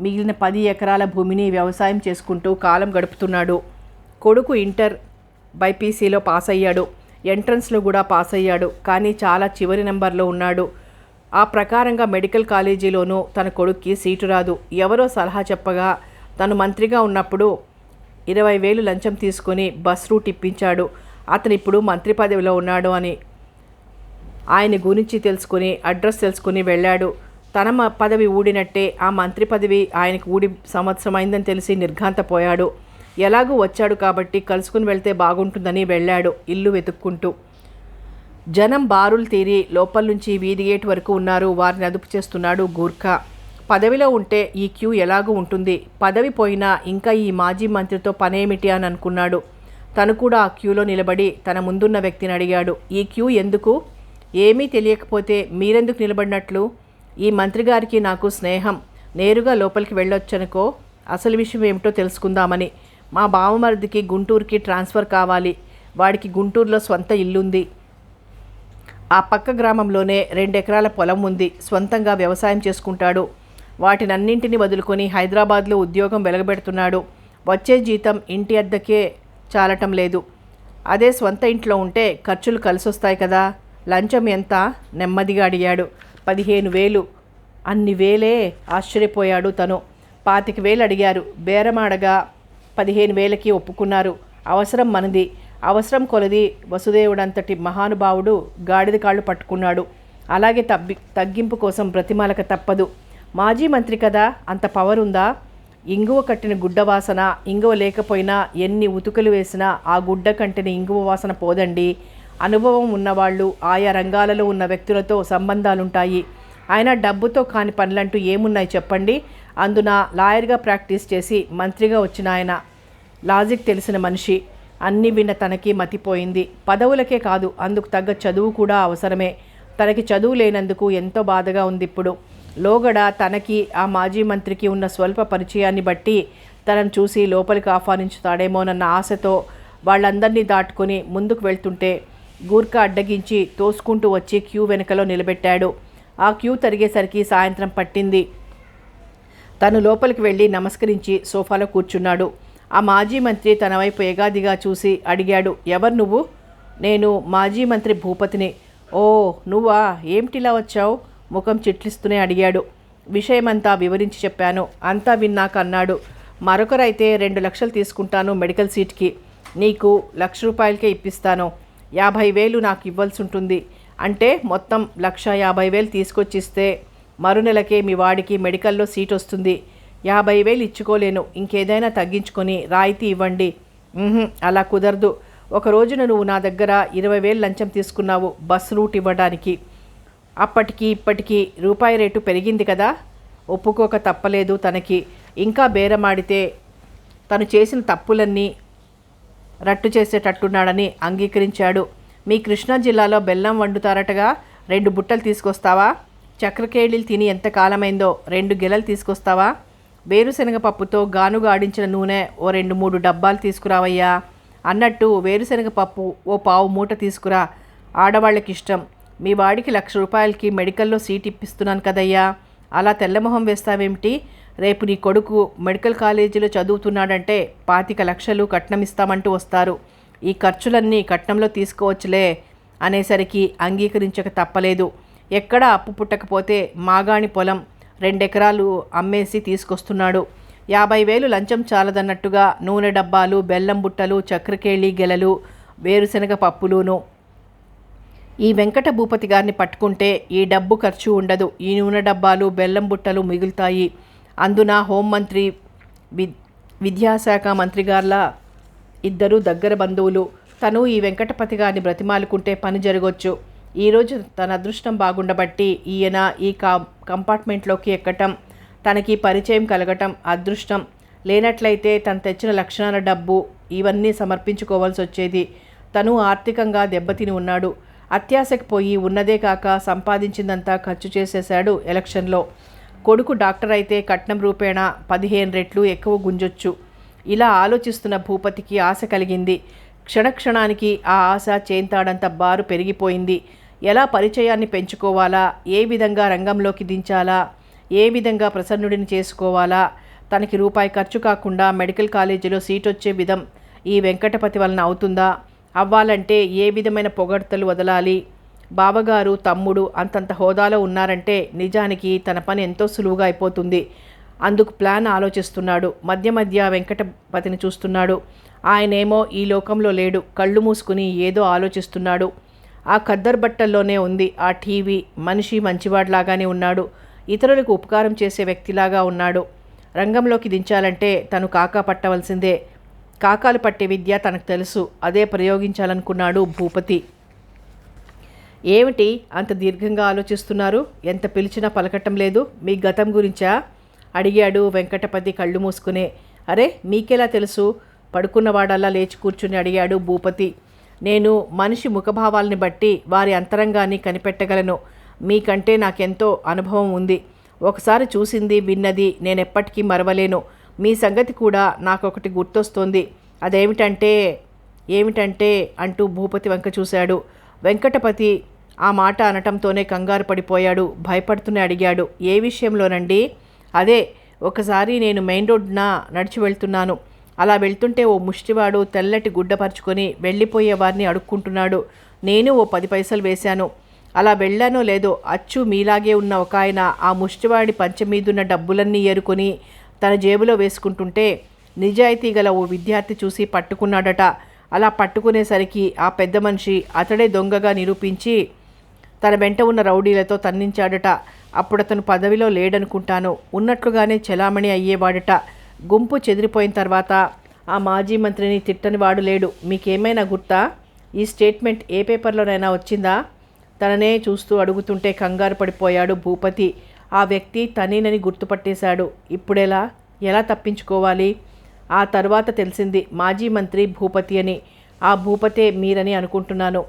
మిగిలిన 10 ఎకరాల భూమిని వ్యవసాయం చేసుకుంటూ కాలం గడుపుతున్నాడు. కొడుకు ఇంటర్ బైపీసీలో పాస్ అయ్యాడు. ఎంట్రన్స్లో కూడా పాస్ అయ్యాడు. కానీ చాలా చివరి నెంబర్లో ఉన్నాడు. ఆ ప్రకారంగా మెడికల్ కాలేజీలోనూ తన కొడుక్కి సీటు రాదు. ఎవరో సలహా చెప్పగా తను మంత్రిగా ఉన్నప్పుడు 20,000 లంచం తీసుకొని బస్ రూట్ ఇప్పించాడు. అతను ఇప్పుడు మంత్రి పదవిలో ఉన్నాడు అని ఆయన గురించి తెలుసుకుని అడ్రస్ తెలుసుకుని వెళ్ళాడు. తన పదవి ఊడినట్టే ఆ మంత్రి పదవి ఆయనకు ఊడి సంవత్సరం అయిందని తెలిసి నిర్ఘాంతపోయాడు. ఎలాగూ వచ్చాడు కాబట్టి కలుసుకుని వెళ్తే బాగుంటుందని వెళ్ళాడు ఇల్లు వెతుక్కుంటూ. జనం బారులు తీరి లోపల నుంచి వీధి గేట్ వరకు ఉన్నారు. వారిని అదుపు చేస్తున్నాడు గూర్ఖా. పదవిలో ఉంటే ఈ క్యూ ఎలాగూ ఉంటుంది. పదవి పోయినా ఇంకా ఈ మాజీ మంత్రితో పనేమిటి అని అనుకున్నాడు. తను కూడా ఆ క్యూలో నిలబడి తన ముందున్న వ్యక్తిని అడిగాడు, ఈ క్యూ ఎందుకు? ఏమీ తెలియకపోతే మీరెందుకు నిలబడినట్లు? ఈ మంత్రి గారికి నాకు స్నేహం. నేరుగా లోపలికి వెళ్ళొచ్చనుకో. అసలు విషయం ఏమిటో తెలుసుకుందామని. మా బావమరిదికి గుంటూరుకి ట్రాన్స్ఫర్ కావాలి. వాడికి గుంటూరులో స్వంత ఇల్లుంది. ఆ పక్క గ్రామంలోనే 2 ఎకరాల పొలం ఉంది. స్వంతంగా వ్యవసాయం చేసుకుంటాడు. వాటినన్నింటినీ వదులుకొని హైదరాబాద్లో ఉద్యోగం వెలగబెడుతున్నాడు. వచ్చే జీతం ఇంటి అద్దెకే చాలటం లేదు. అదే స్వంత ఇంట్లో ఉంటే ఖర్చులు కలిసొస్తాయి కదా. లంచం ఎంత? నెమ్మదిగా అడిగాడు. 15,000. అన్ని వేలే? ఆశ్చర్యపోయాడు తను. 25,000 అడిగారు. బేరమాడగా 15,000కి ఒప్పుకున్నారు. అవసరం మనది. అవసరం కొలది వసుదేవుడంతటి మహానుభావుడు గాడిద కాళ్ళు పట్టుకున్నాడు. అలాగే తగ్గింపు కోసం బ్రతిమాలక తప్పదు. మాజీ మంత్రి కదా, అంత పవర్ ఉందా? ఇంగువ కట్టిన గుడ్డ వాసన, ఇంగువ లేకపోయినా ఎన్ని ఉతుకులు వేసినా ఆ గుడ్డ కంటిన ఇంగువ వాసన పోదండి. అనుభవం ఉన్నవాళ్ళు, ఆయా రంగాలలో ఉన్న వ్యక్తులతో సంబంధాలుంటాయి. ఆయన డబ్బుతో కాని పనులంటూ ఏమున్నాయి చెప్పండి? అందున లాయర్గా ప్రాక్టీస్ చేసి మంత్రిగా వచ్చిన ఆయన లాజిక్ తెలిసిన మనిషి. అన్నీ విన్న తనకి మతిపోయింది. పదవులకే కాదు, అందుకు తగ్గ చదువు కూడా అవసరమే. తనకి చదువు లేనందుకు ఎంతో బాధగా ఉంది ఇప్పుడు. లోగడ తనకి ఆ మాజీ మంత్రికి ఉన్న స్వల్ప పరిచయాన్ని బట్టి తనను చూసి లోపలికి ఆహ్వానించుతాడేమోనన్న ఆశతో వాళ్ళందరినీ దాటుకొని ముందుకు వెళ్తుంటే గూర్ఖా అడ్డగించి తోసుకుంటూ వచ్చి క్యూ వెనుకలో నిలబెట్టాడు. ఆ క్యూ తరిగేసరికి సాయంత్రం పట్టింది. తను లోపలికి వెళ్ళి నమస్కరించి సోఫాలో కూర్చున్నాడు. ఆ మాజీ మంత్రి తన వైపు ఎగాదిగా చూసి అడిగాడు, ఎవరు నువ్వు? నేను మాజీ మంత్రి భూపతిని. ఓ నువ్వా? ఏమిటిలా వచ్చావు? ముఖం చిట్లిస్తూనే అడిగాడు. విషయమంతా వివరించి చెప్పాను. అంతా విన్నాక అన్నాడు, మరొకరైతే 2 లక్షలు తీసుకుంటాను మెడికల్ సీట్కి. నీకు ₹1,00,000కే ఇప్పిస్తాను. 50,000 నాకు ఇవ్వాల్సి ఉంటుంది. అంటే మొత్తం 1,50,000 తీసుకొచ్చిస్తే మరు నెలకే మీ వాడికి మెడికల్లో సీట్ వస్తుంది. 50,000 ఇచ్చుకోలేను. ఇంకేదైనా తగ్గించుకొని రాయితీ ఇవ్వండి. అలా కుదరదు. ఒక రోజున నువ్వు నా దగ్గర 20,000 లంచం తీసుకున్నావు బస్ రూట్ ఇవ్వడానికి. అప్పటికి ఇప్పటికీ రూపాయి రేటు పెరిగింది కదా. ఒప్పుకోక తప్పలేదు తనకి. ఇంకా బేరమాడితే తను చేసిన తప్పులన్నీ రట్టు చేసేటట్టున్నాడని అంగీకరించాడు. మీ కృష్ణా జిల్లాలో బెల్లం వండుతారటగా, 2 బుట్టలు తీసుకొస్తావా? చక్రకేళీలు తిని ఎంతకాలమైందో 2 గెలలు తీసుకొస్తావా? వేరుశనగ పప్పుతో గానుగా ఆడించిన నూనె ఓ 2-3 డబ్బాలు తీసుకురావయ్యా. అన్నట్టు వేరుశనగ పప్పు ఓ 1/4 మూట తీసుకురా. ఆడవాళ్ళకి ఇష్టం. మీ వాడికి ₹1,00,000కి మెడికల్లో సీట్ ఇప్పిస్తున్నాను కదయ్యా. అలా తెల్లమొహం వేస్తావేమిటి? రేపు నీ కొడుకు మెడికల్ కాలేజీలో చదువుతున్నాడంటే 25 లక్షలు కట్నం ఇస్తామంటూ వస్తారు. ఈ ఖర్చులన్నీ కట్నంలో తీసుకోవచ్చులే అనేసరికి అంగీకరించక తప్పలేదు. ఎక్కడా అప్పు పుట్టకపోతే మాగాణి పొలం 2 ఎకరాలు అమ్మేసి తీసుకొస్తున్నాడు. 50,000 లంచం చాలదన్నట్టుగా నూనె డబ్బాలు, బెల్లం బుట్టలు, చక్రకేళి గెలలు, వేరుశనగ పప్పులును. ఈ వెంకట భూపతి గారిని పట్టుకుంటే ఈ డబ్బు ఖర్చు ఉండదు. ఈ నూనె డబ్బాలు, బెల్లం బుట్టలు మిగులుతాయి. అందున హోంమంత్రి, విద్యాశాఖ మంత్రి గార్ల ఇద్దరు దగ్గర బంధువులు. తను ఈ వెంకటపతి గారిని బ్రతిమాలుకుంటే పని జరగొచ్చు. ఈరోజు తన అదృష్టం బాగుండబట్టి ఈయన ఈ కంపార్ట్మెంట్లోకి ఎక్కటం, తనకి పరిచయం కలగటం అదృష్టం. లేనట్లయితే తను తెచ్చిన లక్షణాల డబ్బు ఇవన్నీ సమర్పించుకోవాల్సి వచ్చేది. తను ఆర్థికంగా దెబ్బతిని ఉన్నాడు. అత్యాశకు పోయి ఉన్నదే కాక సంపాదించిందంతా ఖర్చు చేసేశాడు ఎలక్షన్లో. కొడుకు డాక్టర్ అయితే కట్నం రూపేణా 15 రెట్లు ఎక్కువ గుంజొచ్చు. ఇలా ఆలోచిస్తున్న భూపతికి ఆశ కలిగింది. క్షణక్షణానికి ఆ ఆశ చేంతాడంత బారు పెరిగిపోయింది. ఎలా పరిచయాన్ని పెంచుకోవాలా, ఏ విధంగా రంగంలోకి దించాలా, ఏ విధంగా ప్రసన్నుడిని చేసుకోవాలా, తనకి రూపాయి ఖర్చు కాకుండా మెడికల్ కాలేజీలో సీట్ వచ్చే విధం ఈ వెంకటపతి వలన అవుతుందా, అవ్వాలంటే ఏ విధమైన పొగడ్తలు వదలాలి, బావగారు తమ్ముడు అంతంత హోదాలో ఉన్నారంటే నిజానికి తన పని ఎంతో సులువుగా అయిపోతుంది. అందుకు ప్లాన్ ఆలోచిస్తున్నాడు. మధ్య మధ్య వెంకటపతిని చూస్తున్నాడు. ఆయనేమో ఈ లోకంలో లేడు. కళ్ళు మూసుకుని ఏదో ఆలోచిస్తున్నాడు. ఆ ఖద్దరు బట్టల్లోనే ఉంది ఆ టీవీ. మనిషి మంచివాడిలాగానే ఉన్నాడు. ఇతరులకు ఉపకారం చేసే వ్యక్తిలాగా ఉన్నాడు. రంగంలోకి దించాలంటే తను కాకా పట్టవలసిందే. కాకాలు పట్టే విద్య తనకు తెలుసు. అదే ప్రయోగించాలనుకున్నాడు భూపతి. ఏమిటి అంత దీర్ఘంగా ఆలోచిస్తున్నారు? ఎంత పిలిచినా పలకటం లేదు. మీ గతం గురించా అడిగాడు వెంకటపతి కళ్ళు మూసుకునే. అరే, మీకెలా తెలుసు? పడుకున్నవాడల్లా లేచి కూర్చుని అడిగాడు భూపతి. నేను మనిషి ముఖభావాల్ని బట్టి వారి అంతరంగాన్ని కనిపెట్టగలను. మీకంటే నాకెంతో అనుభవం ఉంది. ఒకసారి చూసింది విన్నది నేనెప్పటికీ మరవలేను. మీ సంగతి కూడా నాకొకటి గుర్తొస్తోంది. ఏమిటంటే అంటూ భూపతి వంక చూశాడు. వెంకటపతి ఆ మాట అనటంతోనే కంగారు పడిపోయాడు. భయపడుతూనే అడిగాడు, ఏ విషయంలోనండి? అదే, ఒకసారి నేను మెయిన్ రోడ్డున నడిచి వెళ్తున్నాను. అలా వెళ్తుంటే ఓ ముష్టివాడు తెల్లటి గుడ్డ పరుచుకొని వెళ్ళిపోయే వారిని అడుక్కుంటున్నాడు. నేను ఓ 10 పైసలు వేశాను. అలా వెళ్ళానో లేదో అచ్చు మీలాగే ఉన్న ఒక ఆయన ఆ ముష్టివాడి పంచె మీదున్న డబ్బులన్నీ ఏరుకొని తన జేబులో వేసుకుంటుంటే నిజాయితీ గల ఓ విద్యార్థి చూసి పట్టుకున్నాడట. అలా పట్టుకునేసరికి ఆ పెద్ద మనిషి అతడే దొంగగా నిరూపించి తన వెంట ఉన్న రౌడీలతో తన్నించాడట. అప్పుడు అతను పదవిలో లేడనుకుంటాను. ఉన్నట్లుగానే చెలామణి అయ్యేవాడట. గుంపు చెదిరిపోయిన తర్వాత ఆ మాజీ మంత్రిని తిట్టని వాడు లేడు. మీకేమైనా గుర్తా? ఈ స్టేట్మెంట్ ఏ పేపర్లోనైనా వచ్చిందా? తననే చూస్తూ అడుగుతుంటే కంగారు పడిపోయాడు భూపతి. ఆ వ్యక్తి తనేనని గుర్తుపట్టేశాడు. ఎలా తప్పించుకోవాలి? ఆ తర్వాత తెలిసింది మాజీ మంత్రి భూపతి అని. ఆ భూపతే మీరని అనుకుంటున్నాను.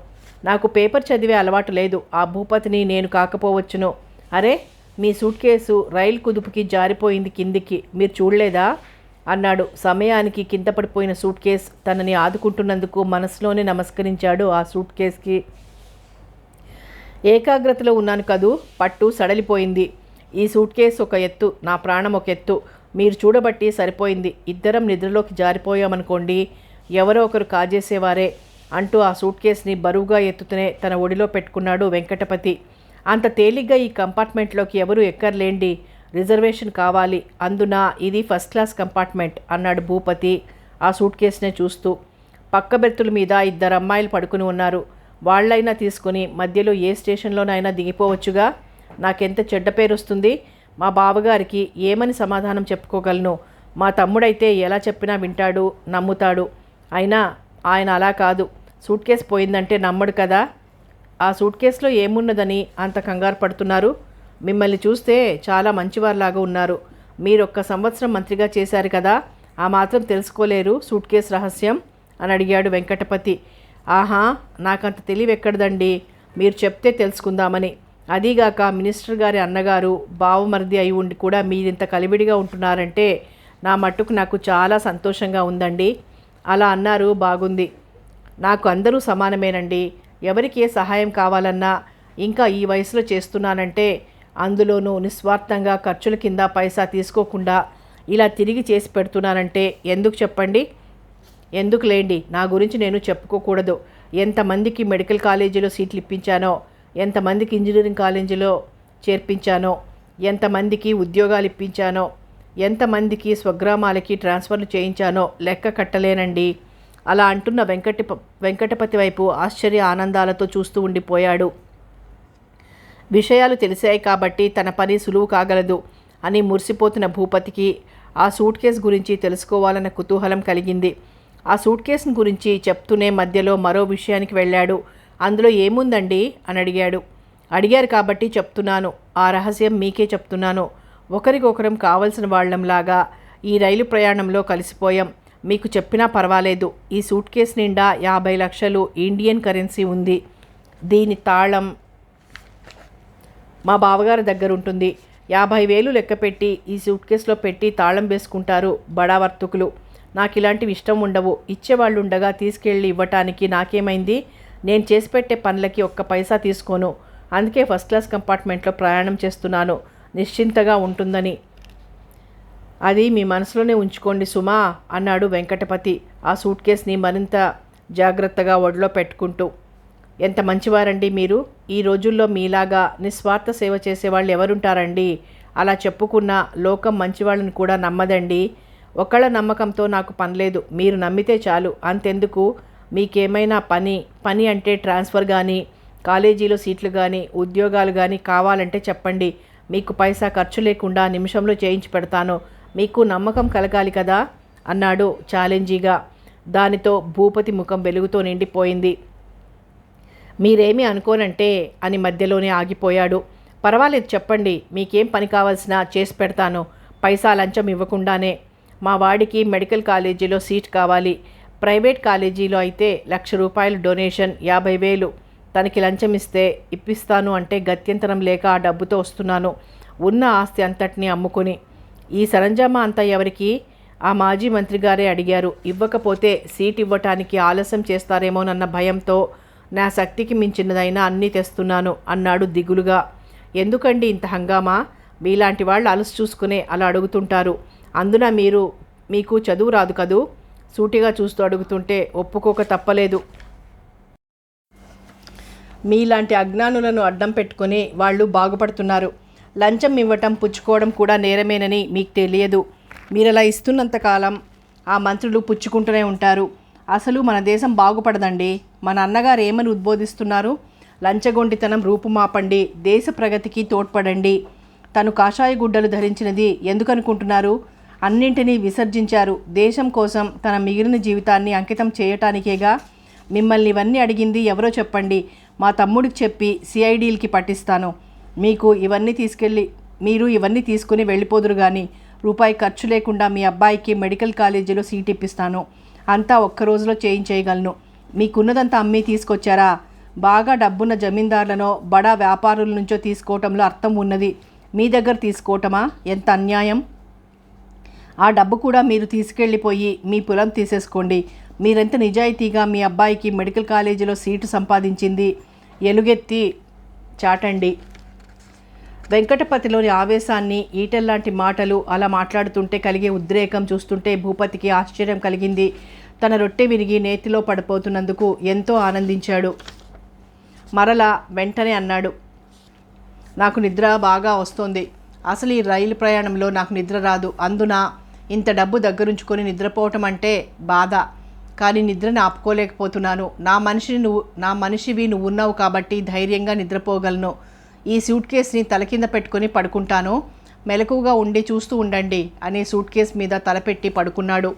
నాకు పేపర్ చదివే అలవాటు లేదు. ఆ భూపతిని నేను కాకపోవచ్చును. అరే, మీ సూట్ కేసు రైలు కుదుపుకి జారిపోయింది కిందికి. మీరు చూడలేదా అన్నాడు. సమయానికి కింద పడిపోయిన సూట్ కేస్ తనని ఆదుకుంటున్నందుకు మనసులోనే నమస్కరించాడు ఆ సూట్ కేస్కి. ఏకాగ్రతలో ఉన్నాను కదూ, పట్టు సడలిపోయింది. ఈ సూట్ కేస్ ఒక ఎత్తు, నా ప్రాణం ఒక ఎత్తు. మీరు చూడబట్టి సరిపోయింది. ఇద్దరం నిద్రలోకి జారిపోయామనుకోండి, ఎవరో ఒకరు కాజేసేవారే అంటూ ఆ సూట్ కేస్ని బరువుగా ఎత్తుతూనే తన ఒడిలో పెట్టుకున్నాడు వెంకటపతి. అంత తేలిగ్గా ఈ కంపార్ట్మెంట్లోకి ఎవరు ఎక్కర్లేండి, రిజర్వేషన్ కావాలి. అందున ఇది ఫస్ట్ క్లాస్ కంపార్ట్మెంట్ అన్నాడు భూపతి ఆ సూట్ కేస్నే చూస్తూ. పక్క బెర్తుల మీద 2 అమ్మాయిలు పడుకుని ఉన్నారు. వాళ్ళైనా తీసుకుని మధ్యలో ఏ స్టేషన్లోనైనా దిగిపోవచ్చుగా. నాకెంత చెడ్డ పేరు వస్తుంది. మా బావగారికి ఏమని సమాధానం చెప్పుకోగలను? మా తమ్ముడైతే ఎలా చెప్పినా వింటాడు, నమ్ముతాడు. అయినా ఆయన అలా కాదు. సూట్ కేసు పోయిందంటే నమ్మడు కదా. ఆ సూట్ కేసులో ఏమున్నదని అంత కంగారు పడుతున్నారు? మిమ్మల్ని చూస్తే చాలా మంచివారిలాగా ఉన్నారు. మీరు 1 సంవత్సరం మంత్రిగా చేశారు కదా, ఆ మాత్రం తెలుసుకోలేరు సూట్ కేసు రహస్యం అని అడిగాడు వెంకటపతి. ఆహా, నాకంత తెలివెక్కడదండి. మీరు చెప్తే తెలుసుకుందామని. అదీగాక మినిస్టర్ గారి అన్నగారు బావమరిది అయి ఉండి కూడా మీరింత కలివిడిగా ఉంటున్నారంటే నా మట్టుకు నాకు చాలా సంతోషంగా ఉందండి. అలా అన్నారు, బాగుంది. నాకు అందరూ సమానమేనండి. ఎవరికి ఏ సహాయం కావాలన్నా, ఇంకా ఈ వయసులో చేస్తున్నానంటే, అందులోనూ నిస్వార్థంగా ఖర్చుల కింద పైసా తీసుకోకుండా ఇలా తిరిగి చేసి పెడుతున్నానంటే ఎందుకు చెప్పండి? ఎందుకు లేండి, నా గురించి నేను చెప్పుకోకూడదు. ఎంతమందికి మెడికల్ కాలేజీలో సీట్లు ఇప్పించానో, ఎంతమందికి ఇంజనీరింగ్ కాలేజీలో చేర్పించానో, ఎంతమందికి ఉద్యోగాలు ఇప్పించానో, ఎంతమందికి స్వగ్రామాలకి ట్రాన్స్ఫర్లు చేయించానో లెక్క కట్టలేనండి. అలా అంటున్న వెంకటపతి వైపు ఆశ్చర్య ఆనందాలతో చూస్తూ ఉండిపోయాడు. విషయాలు తెలిసాయి కాబట్టి తన పని సులువు కాగలదు అని మురిసిపోతున్న భూపతికి ఆ సూట్ కేసు గురించి తెలుసుకోవాలన్న కుతూహలం కలిగింది. ఆ సూట్ కేసును గురించి చెప్తూనే మధ్యలో మరో విషయానికి వెళ్ళాడు. అందులో ఏముందండి అని అడిగారు కాబట్టి చెప్తున్నాను. ఆ రహస్యం మీకే చెప్తున్నాను. ఒకరికొకరం కావలసిన వాళ్ళంలాగా ఈ రైలు ప్రయాణంలో కలిసిపోయాం. మీకు చెప్పినా పర్వాలేదు. ఈ సూట్ కేసు నిండా 50 లక్షలు ఇండియన్ కరెన్సీ ఉంది. దీని తాళం మా బావగారి దగ్గర ఉంటుంది. 50,000 లెక్కపెట్టి ఈ సూట్ కేసులో పెట్టి తాళం వేసుకుంటారు బడా వర్తకులు. నాకు ఇలాంటివి ఇష్టం ఉండవు. ఇచ్చేవాళ్ళు ఉండగా తీసుకెళ్ళి ఇవ్వటానికి నాకేమైంది? నేను చేసి పెట్టే పనులకి ఒక్క పైసా తీసుకోను. అందుకే ఫస్ట్ క్లాస్ కంపార్ట్మెంట్లో ప్రయాణం చేస్తున్నాను, నిశ్చింతగా ఉంటుందని. అది మీ మనసులోనే ఉంచుకోండి సుమా అన్నాడు వెంకటపతి ఆ సూట్ కేసుని మరింత జాగ్రత్తగా ఒడిలో పెట్టుకుంటూ. ఎంత మంచివారండి మీరు. ఈ రోజుల్లో మీలాగా నిస్వార్థ సేవ చేసేవాళ్ళు ఎవరుంటారండి? అలా చెప్పుకున్న లోకం మంచివాళ్ళని కూడా నమ్మదండి. ఒకళ్ళ నమ్మకంతో నాకు పనిలేదు. మీరు నమ్మితే చాలు. అంతెందుకు, మీకేమైనా పని అంటే ట్రాన్స్ఫర్ కానీ, కాలేజీలో సీట్లు కానీ, ఉద్యోగాలు కానీ కావాలంటే చెప్పండి. మీకు పైసా ఖర్చు లేకుండా నిమిషంలో చేయించి పెడతాను. మీకు నమ్మకం కలగాలి కదా అన్నాడు ఛాలెంజీగా. దానితో భూపతి ముఖం వెలుగుతో నిండిపోయింది. మీరేమీ అనుకోనంటే అని మధ్యలోనే ఆగిపోయాడు. పర్వాలేదు చెప్పండి, మీకేం పని కావాల్సినా చేసి పెడతాను, పైసా లంచం ఇవ్వకుండానే. మా వాడికి మెడికల్ కాలేజీలో సీట్ కావాలి. ప్రైవేట్ కాలేజీలో అయితే ₹1,00,000 డొనేషన్, 50,000 తనకి లంచం ఇప్పిస్తాను అంటే గత్యంతరం లేక ఆ డబ్బుతో వస్తున్నాను, ఉన్న ఆస్తి అంతటినీ అమ్ముకొని. ఈ సరంజామా అంతా ఎవరికి? ఆ మాజీ మంత్రి గారే అడిగారు. ఇవ్వకపోతే సీట్ ఇవ్వటానికి ఆలస్యం చేస్తారేమోనన్న భయంతో నా శక్తికి మించినదైనా అన్నీ తెస్తున్నాను అన్నాడు దిగులుగా. ఎందుకండి ఇంత హంగామా? మీలాంటి వాళ్ళు అలసి చూసుకునే అలా అడుగుతుంటారు. అందున మీకు చదువు రాదు కదూ? సూటిగా చూస్తూ అడుగుతుంటే ఒప్పుకోక తప్పలేదు. మీలాంటి అజ్ఞానులను అడ్డం పెట్టుకుని వాళ్ళు బాగుపడుతున్నారు. లంచం ఇవ్వటం పుచ్చుకోవడం కూడా నేరమేనని మీకు తెలియదు. మీరలా ఇస్తున్నంతకాలం ఆ మంత్రులు పుచ్చుకుంటూనే ఉంటారు. అసలు మన దేశం బాగుపడదండి. మన అన్నగారు ఏమని ఉద్బోధిస్తున్నారు? లంచగొండితనం రూపుమాపండి, దేశ ప్రగతికి తోడ్పడండి. తను కాషాయ గుడ్డలు ధరించినది ఎందుకనుకుంటున్నారు? అన్నింటినీ విసర్జించారు. దేశం కోసం తన మిగిలిన జీవితాన్ని అంకితం చేయటానికేగా. మిమ్మల్ని ఇవన్నీ అడిగింది ఎవరో చెప్పండి. మా తమ్ముడికి చెప్పి సిఐడీలకి పట్టిస్తాను. మీరు ఇవన్నీ తీసుకుని వెళ్ళిపోదురు కానీ రూపాయి ఖర్చు లేకుండా మీ అబ్బాయికి మెడికల్ కాలేజీలో సీట్ ఇప్పిస్తాను. అంతా ఒక్క రోజులో చేయించేయగలను. మీకున్నదంతా అమ్మి తీసుకొచ్చారా? బాగా డబ్బున్న జమీందారులనో బడా వ్యాపారుల నుంచో తీసుకోవటంలో అర్థం ఉన్నది. మీ దగ్గర తీసుకోవటమా? ఎంత అన్యాయం! ఆ డబ్బు కూడా మీరు తీసుకెళ్ళిపోయి మీ పొలం తీసేసుకోండి. మీరెంత నిజాయితీగా మీ అబ్బాయికి మెడికల్ కాలేజీలో సీటు సంపాదించింది ఎలుగెత్తి చాటండి. వెంకటపతిలోని ఆవేశాన్ని, ఈటెల్లాంటి మాటలు, అలా మాట్లాడుతుంటే కలిగే ఉద్రేకం చూస్తుంటే భూపతికి ఆశ్చర్యం కలిగింది. తన రొట్టె విరిగి నేతిలో పడిపోతున్నందుకు ఎంతో ఆనందించాడు. మరలా వెంటనే అన్నాడు, నాకు నిద్ర బాగా వస్తోంది. అసలు ఈ రైలు ప్రయాణంలో నాకు నిద్ర రాదు. అందున ఇంత డబ్బు దగ్గరుంచుకొని నిద్రపోవటం అంటే బాధ. కానీ నిద్రని ఆపుకోలేకపోతున్నాను. నా మనిషివి నువ్వు ఉన్నావు కాబట్టి ధైర్యంగా నిద్రపోగలను. ఈ సూట్ కేసుని తల కింద పెట్టుకొని పడుకుంటాను. మెలకువగా ఉండి చూస్తూ ఉండండి అని సూట్ కేసు మీద తలపెట్టి పడుకున్నాడు.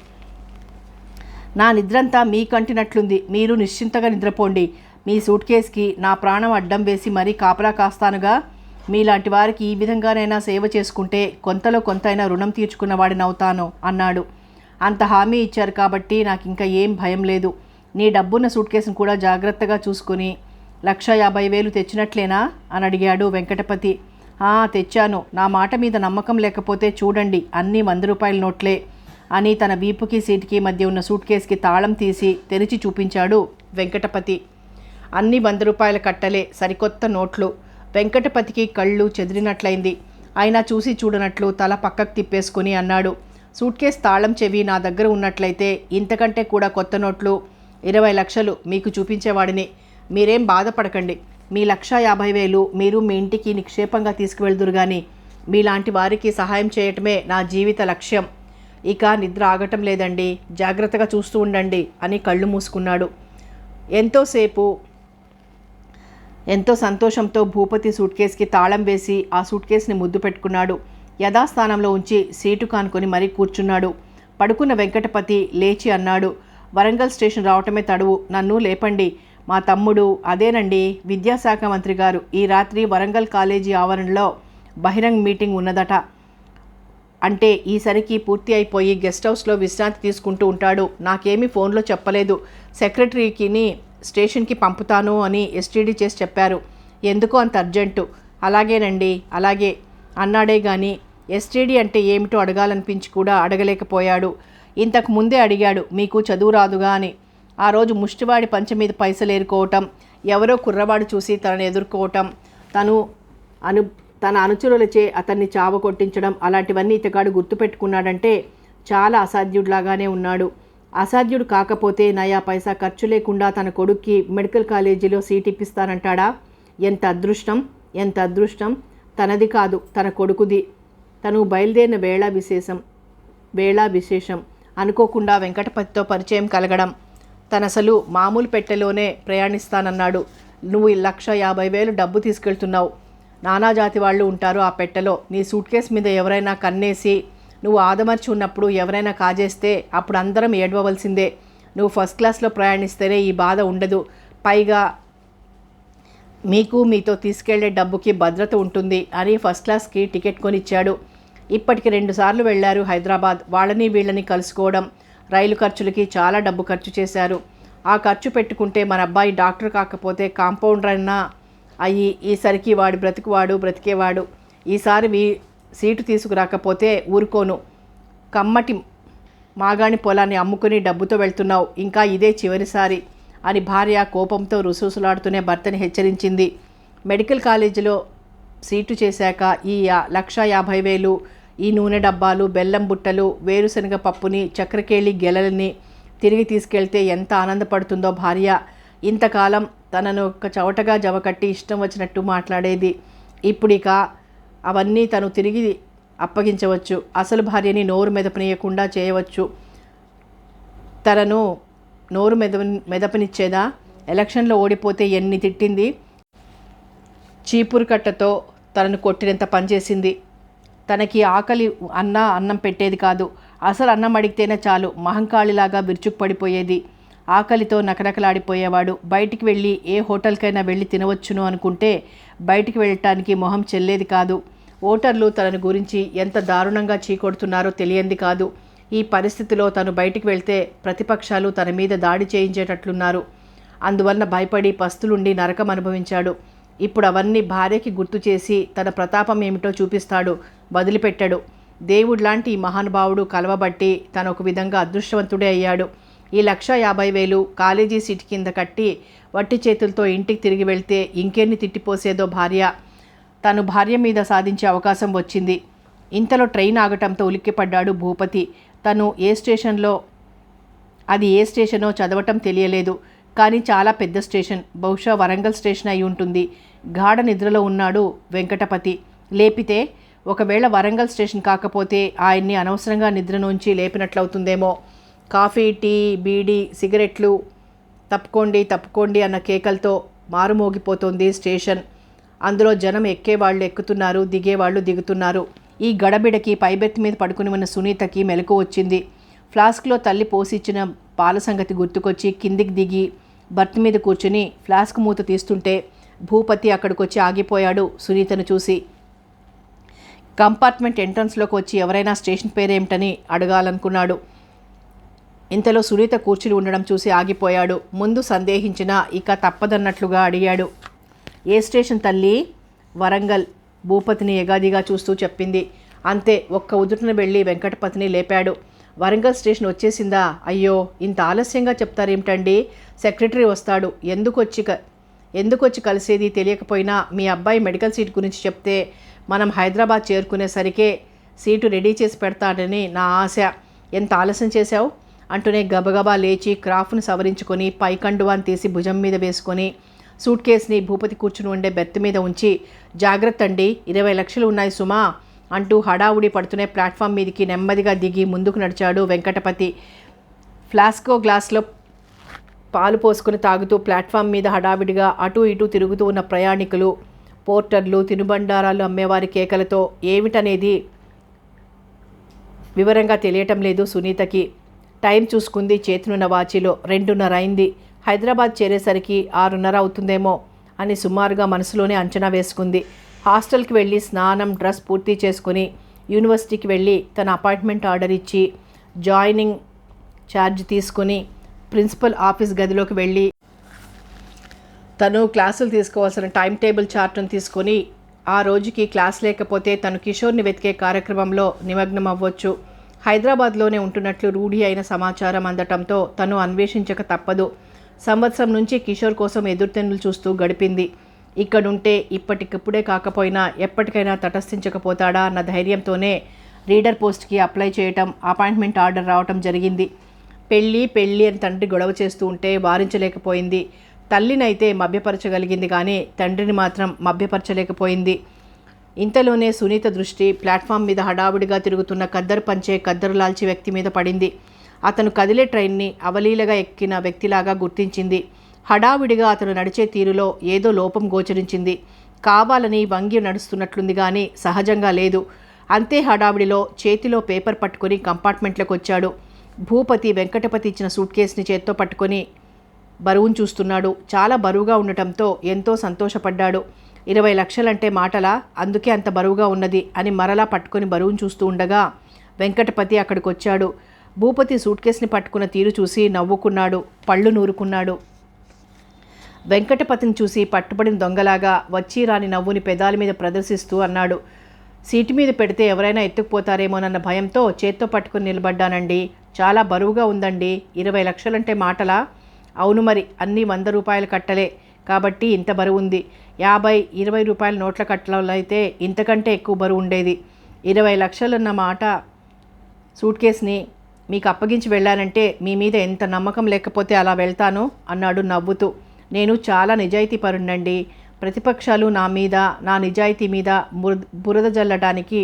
నా నిద్రంతా మీ కంటినట్లుంది. మీరు నిశ్చింతగా నిద్రపోండి. మీ సూట్ కేసుకి నా ప్రాణం అడ్డం వేసి మరీ కాపలా కాస్తానుగా. మీలాంటి వారికి ఈ విధంగానైనా సేవ చేసుకుంటే కొంతలో కొంతైనా రుణం తీర్చుకున్న వాడినవుతాను అన్నాడు. అంత హామీ ఇచ్చారు కాబట్టి నాకు ఇంకా ఏం భయం లేదు. నీ డబ్బున్న సూట్ కేసును కూడా జాగ్రత్తగా చూసుకుని ₹1,50,000 తెచ్చినట్లేనా అని అడిగాడు వెంకటపతి. తెచ్చాను. నా మాట మీద నమ్మకం లేకపోతే చూడండి, అన్నీ ₹100 నోట్లే అని తన వీపుకి సీటుకి మధ్య ఉన్న సూట్ కేసుకి తాళం తీసి తెరిచి చూపించాడు వెంకటపతి. అన్నీ ₹100 కట్టలే, సరికొత్త నోట్లు. వెంకటపతికి కళ్ళు చెదిరినట్లయింది. అయినా చూసి చూడనట్లు తల పక్కకు తిప్పేసుకుని అన్నాడు, సూట్ కేసు తాళం చెవి నా దగ్గర ఉన్నట్లయితే ఇంతకంటే కూడా కొత్త నోట్లు 20 లక్షలు మీకు చూపించేవాడిని. మీరేం బాధపడకండి. మీ ₹1,50,000 మీరు మీ ఇంటికి నిక్షేపంగా తీసుకువెళ్దురు కానీ మీలాంటి వారికి సహాయం చేయటమే నా జీవిత లక్ష్యం. ఇక నిద్ర ఆగటం లేదండి. జాగ్రత్తగా చూస్తూ ఉండండి అని కళ్ళు మూసుకున్నాడు. ఎంతో సంతోషంతో భూపతి సూట్ కేసుకి తాళం వేసి ఆ సూట్ కేసుని ముద్దు పెట్టుకున్నాడు. యథాస్థానంలో ఉంచి సీటు కానుకొని మరీ కూర్చున్నాడు. పడుకున్న వెంకటపతి లేచి అన్నాడు, వరంగల్ స్టేషన్ రావటమే తడువు, నన్ను లేపండి. మా తమ్ముడు, అదేనండి విద్యాశాఖ మంత్రి గారు, ఈ రాత్రి వరంగల్ కాలేజీ ఆవరణలో బహిరంగ మీటింగ్ ఉన్నదట. అంటే ఈసరికి పూర్తి అయిపోయి గెస్ట్ హౌస్లో విశ్రాంతి తీసుకుంటూ ఉంటాడు. నాకేమీ ఫోన్లో చెప్పలేదు. సెక్రటరీకిని స్టేషన్కి పంపుతాను అని ఎస్టీడీ చేసి చెప్పారు. ఎందుకో అంత అర్జెంటు. అలాగేనండి, అలాగే. అన్నాడే గాని ఎస్టీడీ అంటే ఏమిటో అడగాలనిపించి కూడా అడగలేకపోయాడు. ఇంతకు ముందే అడిగాడు, మీకు చదువు రాదుగా అని. ఆ రోజు ముష్టివాడి పంచె మీద పైసలు ఏరుకోవటం, ఎవరో కుర్రవాడు చూసి తనను ఎదుర్కోవటం, తన అనుచరులచే అతన్ని చావ కొట్టించడం, అలాంటివన్నీ ఇతగాడు గుర్తుపెట్టుకున్నాడంటే చాలా అసాధ్యుడిలాగానే ఉన్నాడు. అసాధ్యుడు కాకపోతే నయా పైసా ఖర్చు లేకుండా తన కొడుక్కి మెడికల్ కాలేజీలో సీట్ ఇప్పిస్తానంటాడా? ఎంత అదృష్టం, ఎంత అదృష్టం! తనది కాదు, తన కొడుకుది. తను బయలుదేరిన వేళా విశేషం అనుకోకుండా వెంకటపతితో పరిచయం కలగడం. తనసలు మామూలు పెట్టెలోనే ప్రయాణిస్తానన్నాడు. నువ్వు 1,50,000 డబ్బు తీసుకెళ్తున్నావు. నానాజాతి వాళ్ళు ఉంటారు ఆ పెట్టెలో. నీ సూట్ కేస్ మీద ఎవరైనా కన్నేసి నువ్వు ఆదమర్చి ఉన్నప్పుడు ఎవరైనా కాజేస్తే అప్పుడు అందరం ఏడవవలసిందే. నువ్వు ఫస్ట్ క్లాస్లో ప్రయాణిస్తేనే ఈ బాధ ఉండదు. పైగా మీతో తీసుకెళ్లే డబ్బుకి భద్రత ఉంటుంది అని ఫస్ట్ క్లాస్కి టికెట్ కొనిచ్చాడు. ఇప్పటికి 2 సార్లు వెళ్లారు హైదరాబాద్. వాళ్ళని వీళ్ళని కలుసుకోవడం, రైలు ఖర్చులకి చాలా డబ్బు ఖర్చు చేశారు. ఆ ఖర్చు పెట్టుకుంటే మన అబ్బాయి డాక్టర్ కాకపోతే కాంపౌండర్ అయినా అయ్యి ఈసరికి వాడి బ్రతుకువాడు బ్రతికేవాడు. ఈసారి సీటు తీసుకురాకపోతే ఊరుకోను. కమ్మటి మాగాణి పొలాన్ని అమ్ముకుని డబ్బుతో వెళ్తున్నావు. ఇంకా ఇదే చివరిసారి అని భార్య కోపంతో రుసరుసలాడుతూనే భర్తని హెచ్చరించింది. మెడికల్ కాలేజీలో సీటు చేశాక ఈ 1,50,000 ఈ నూనె డబ్బాలు, బెల్లం బుట్టలు, వేరుశనగ పప్పుని, చక్రకేళి గెలలని తిరిగి తీసుకెళ్తే ఎంత ఆనందపడుతుందో భార్య. ఇంతకాలం తనను ఒక చవటగా జవకట్టి ఇష్టం వచ్చినట్టు మాట్లాడేది. ఇప్పుడిక అవన్నీ తను తిరిగి అప్పగించవచ్చు. అసలు భార్యని నోరు మెదపనీయకుండా చేయవచ్చు. తనను నోరు మెదపనిచ్చేదా? ఎలక్షన్లో ఓడిపోతే ఎన్ని తిట్టింది. చీపురు కట్టతో తనను కొట్టినంత పనిచేసింది. తనకి ఆకలి అన్నం పెట్టేది కాదు. అసలు అన్నం అడిగితేనే చాలు మహంకాళిలాగా విరుచుకుపడిపోయేది. ఆకలితో నకనకలాడిపోయేవాడు. బయటికి వెళ్ళి ఏ హోటల్కైనా వెళ్ళి తినవచ్చును అనుకుంటే బయటికి వెళ్ళటానికి మొహం చెల్లేది కాదు. ఓటర్లు తనను గురించి ఎంత దారుణంగా చీకొడుతున్నారో తెలియంది కాదు. ఈ పరిస్థితిలో తను బయటికి వెళ్తే ప్రతిపక్షాలు తన మీద దాడి చేయించేటట్లున్నారు. అందువలన భయపడి పస్తులుండి నరకం అనుభవించాడు. ఇప్పుడు అవన్నీ భార్యకి గుర్తు చేసి తన ప్రతాపం ఏమిటో చూపిస్తాడు. వదిలిపెట్టాడు. దేవుడిలాంటి ఈ మహానుభావుడు కలవబట్టి తను ఒక విధంగా అదృష్టవంతుడే అయ్యాడు. ఈ 1,50,000 కాలేజీ సీటు కింద కట్టి వట్టి చేతులతో ఇంటికి తిరిగి వెళ్తే ఇంకెన్ని తిట్టిపోసేదో భార్య. తను భార్య మీద సాధించే అవకాశం వచ్చింది. ఇంతలో ట్రైన్ ఆగటంతో ఉలిక్కిపడ్డాడు భూపతి. తను అది ఏ స్టేషనో చదవటం తెలియలేదు. కానీ చాలా పెద్ద స్టేషన్, బహుశా వరంగల్ స్టేషన్ అయి ఉంటుంది. గాఢ నిద్రలో ఉన్నాడు వెంకటపతి. లేపితే ఒకవేళ వరంగల్ స్టేషన్ కాకపోతే ఆయన్ని అనవసరంగా నిద్ర నుంచి లేపినట్లవుతుందేమో. కాఫీ, టీ, బీడీ, సిగరెట్లు, తప్పుకోండి అన్న కేకలతో మారుమోగిపోతోంది స్టేషన్. అందులో జనం ఎక్కేవాళ్ళు ఎక్కుతున్నారు, దిగేవాళ్ళు దిగుతున్నారు. ఈ గడబిడకి పైబెత్తి మీద పడుకుని ఉన్న సునీతకి మెలకు వచ్చింది. ఫ్లాస్క్లో తల్లి పోసిచ్చిన పాల సంగతి గుర్తుకొచ్చి కిందికి దిగి బర్త్ మీద కూర్చుని ఫ్లాస్క్ మూత తీస్తుంటే భూపతి అక్కడికొచ్చి ఆగిపోయాడు సునీతను చూసి. కంపార్ట్మెంట్ ఎంట్రన్స్లోకి వచ్చి ఎవరైనా స్టేషన్ పేరేమిటని అడగాలనుకున్నాడు. ఇంతలో సునీత కూర్చుని ఉండడం చూసి ఆగిపోయాడు. ముందు సందేహించినా ఇక తప్పదన్నట్లుగా అడిగాడు. ఏ స్టేషన్ తల్లి? వరంగల్. భూపతిని ఎగాదిగా చూస్తూ చెప్పింది. అంతే. ఒక్క ఉదుటిన వెళ్ళి వెంకటపతిని లేపాడు. వరంగల్ స్టేషన్ వచ్చేసిందా? అయ్యో, ఇంత ఆలస్యంగా చెప్తారేమిటండి? సెక్రటరీ వస్తాడు. ఎందుకొచ్చి కలిసేది తెలియకపోయినా మీ అబ్బాయి మెడికల్ సీట్ గురించి చెప్తే మనం హైదరాబాద్ చేరుకునేసరికే సీటు రెడీ చేసి పెడతాడని నా ఆశ. ఎంత ఆలస్యం చేశావు అంటూనే గబగబా లేచి క్రాఫ్ను సవరించుకొని పైకండువాన్ని తీసి భుజం మీద వేసుకొని సూట్ కేసుని భూపతి కూర్చుని ఉండే బెర్త్ మీద ఉంచి, జాగ్రత్త అండి, 20 లక్షలు ఉన్నాయి సుమా అంటూ హడావుడి పడుతూనే ప్లాట్ఫామ్ మీదకి నెమ్మదిగా దిగి ముందుకు నడిచాడు వెంకటపతి. ఫ్లాస్కో గ్లాస్లో పాలు పోసుకుని తాగుతూ ప్లాట్ఫామ్ మీద హడావిడిగా అటూ ఇటూ తిరుగుతూ ఉన్న ప్రయాణికులు, పోర్టర్లు, తినుబండారాలు అమ్మేవారి కేకలతో ఏమిటనేది వివరంగా తెలియటం లేదు సునీతకి. టైం చూసుకుంది చేతినున్న వాచిలో. 2:30 అయింది. హైదరాబాద్ చేరేసరికి 6:30 అవుతుందేమో అని సుమారుగా మనసులోనే అంచనా వేసుకుంది. హాస్టల్కి వెళ్ళి స్నానం, డ్రెస్ పూర్తి చేసుకుని యూనివర్సిటీకి వెళ్ళి తన అపాయింట్మెంట్ ఆర్డర్ ఇచ్చి జాయినింగ్ ఛార్జ్ తీసుకుని ప్రిన్సిపల్ ఆఫీస్ గదిలోకి వెళ్ళి తను క్లాసులు తీసుకోవాల్సిన టైం టేబుల్ చార్ట్ను తీసుకొని ఆ రోజుకి క్లాస్ లేకపోతే తను కిషోర్ని వెతికే కార్యక్రమంలో నిమగ్నం అవ్వచ్చు. హైదరాబాద్లోనే ఉంటున్నట్లు రూఢి అయిన సమాచారం అందటంతో తను అన్వేషించక తప్పదు. సంవత్సరం నుంచి కిషోర్ కోసం ఎదురుతెన్నులు చూస్తూ గడిపింది. ఇక్కడుంటే ఇప్పటికిప్పుడే కాకపోయినా ఎప్పటికైనా తటస్థించకపోతాడా అన్న ధైర్యంతోనే రీడర్ పోస్ట్కి అప్లై చేయటం, అపాయింట్మెంట్ ఆర్డర్ రావటం జరిగింది. పెళ్ళి అని తండ్రి గొడవ చేస్తూ ఉంటే వారించలేకపోయింది. తల్లినైతే మభ్యపరచగలిగింది కానీ తండ్రిని మాత్రం మభ్యపరచలేకపోయింది. ఇంతలోనే సునీత దృష్టి ప్లాట్ఫామ్ మీద హడావుడిగా తిరుగుతున్న ఖద్దరు పంచే ఖద్దరు లాల్చి వ్యక్తి మీద పడింది. అతను కదిలే ట్రైన్ని అవలీలగా ఎక్కిన వ్యక్తిలాగా గుర్తించింది. హడావుడిగా అతను నడిచే తీరులో ఏదో లోపం గోచరించింది. కావాలని వంగి నడుస్తున్నట్లుంది కానీ సహజంగా లేదు. అంతే హడావుడిలో చేతిలో పేపర్ పట్టుకొని కంపార్ట్మెంట్లోకి వచ్చాడు. భూపతి వెంకటపతి ఇచ్చిన సూట్ కేసుని చేత్తో పట్టుకొని బరువును చూస్తున్నాడు. చాలా బరువుగా ఉండటంతో ఎంతో సంతోషపడ్డాడు. 20 లక్షలంటే మాటలా, అందుకే అంత బరువుగా ఉన్నది అని మరలా పట్టుకొని బరువును చూస్తూ ఉండగా వెంకటపతి అక్కడికి వచ్చాడు. భూపతి సూట్ కేసుని పట్టుకున్న తీరు చూసి నవ్వుకున్నాడు, పళ్ళు నూరుకున్నాడు. వెంకటపతిని చూసి పట్టుబడిన దొంగలాగా వచ్చి రాని నవ్వుని పెదాల మీద ప్రదర్శిస్తూ అన్నాడు. సీటు మీద పెడితే ఎవరైనా ఎత్తుకుపోతారేమోనన్న భయంతో చేత్తో పట్టుకుని నిలబడ్డానండి. చాలా బరువుగా ఉందండి. 20 లక్షలంటే మాటలా? అవును మరి, అన్నీ 100 రూపాయల కట్టలే కాబట్టి ఇంత బరువు ఉంది. 50, 20 రూపాయల నోట్ల కట్టలు అయితే ఇంతకంటే ఎక్కువ బరువు ఉండేది. 20 లక్షలన్న మాట. సూట్ కేసుని మీకు అప్పగించి వెళ్ళానంటే మీ మీద ఎంత నమ్మకం లేకపోతే అలా వెళ్తాను అన్నాడు నవ్వుతూ. నేను చాలా నిజాయితీ పరుణ్ణండి. ప్రతిపక్షాలు నా మీద, నా నిజాయితీ మీద బురద జల్లడానికి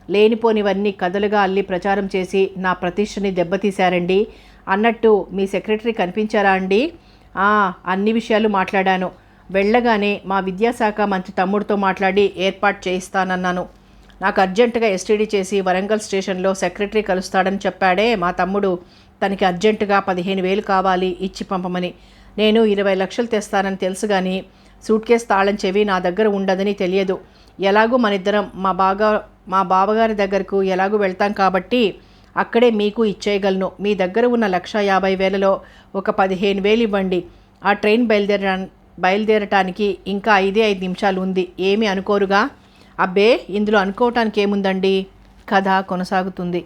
లేనిపోనివన్నీ కథలుగా అల్లి ప్రచారం చేసి నా ప్రతిష్టని దెబ్బతీశారండి. అన్నట్టు మీ సెక్రటరీ కనిపించారా అండి? అన్ని విషయాలు మాట్లాడాను. వెళ్ళగానే మా విద్యాశాఖ మంత్రి తమ్ముడితో మాట్లాడి ఏర్పాటు చేయిస్తానన్నాను. నాకు అర్జెంటుగా ఎస్టీడీ చేసి వరంగల్ స్టేషన్లో సెక్రటరీ కలుస్తాడని చెప్పాడే మా తమ్ముడు. తనకి అర్జెంటుగా 15,000 కావాలి, ఇచ్చి పంపమని. నేను 20 లక్షలు తెస్తానని తెలుసు కానీ సూట్ కేసు తాళం చెవి నా దగ్గర ఉండదని తెలియదు. ఎలాగూ మనిద్దరం మా బావగారి దగ్గరకు ఎలాగూ వెళ్తాం కాబట్టి అక్కడే మీకు ఇచ్చేయగలను. మీ దగ్గర ఉన్న 1,50,000లో ఒక 15,000 ఇవ్వండి. ఆ ట్రైన్ బయలుదేరటానికి ఇంకా 5 నిమిషాలు ఉంది. ఏమీ అనుకోరుగా? అబ్బే, ఇందులో అనుకోవటానికి ఏముందండి. కథ కొనసాగుతుంది.